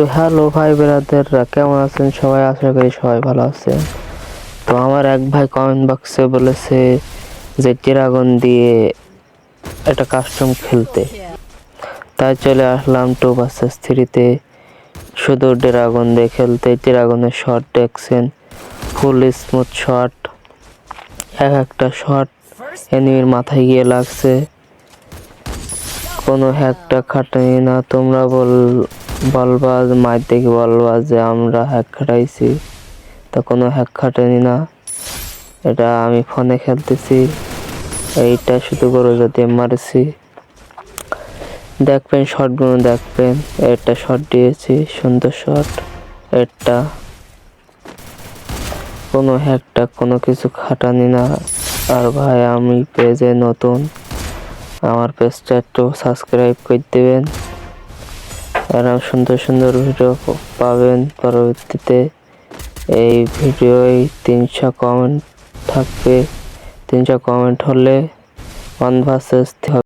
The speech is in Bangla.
তো হ্যালো ভাই ব্রাদাররা, কেমন আছেন সবাই? আশা করি সবাই ভালো আছেন। তো আমার এক ভাই কমেন্ট বক্সে বলেছে যে ড্রাগন দিয়ে একটা কাস্টম খেলতে, তাই চলে আসলাম 2 vs 3-তে শুধু ড্রাগন দিয়ে খেলতে। ড্রাগনের শট দেখছেন, ফুল স্মুথ শট, একটা শট এনিমির মাথায় গিয়ে লাগছে, কোনো হ্যাকটা খাটাই না। তোমরা বলবা মার দেখে বলবা যে আমরা হ্যাক খাটাইছি, তা কোনো হ্যাক খাটাইনি না, এটা আমি ফোনে খেলতেছি। এইটা শুধু করে যদি মারছি, দেখবেন শটগুলো দেখবেন। একটা শট দিয়েছি, সুন্দর শট। এটা কোনো হ্যাকটা কোনো কিছু খাটানি না। আর ভাই আমি পেজে নতুন, আমার পেজটা একটু সাবস্ক্রাইব করে দেবেন। এরকম সুন্দর সুন্দর ভিডিও পাবেন পরবর্তীতে। এই ভিডিওয় 300 কমেন্ট থাকবে, 300 কমেন্ট হলে 1 vs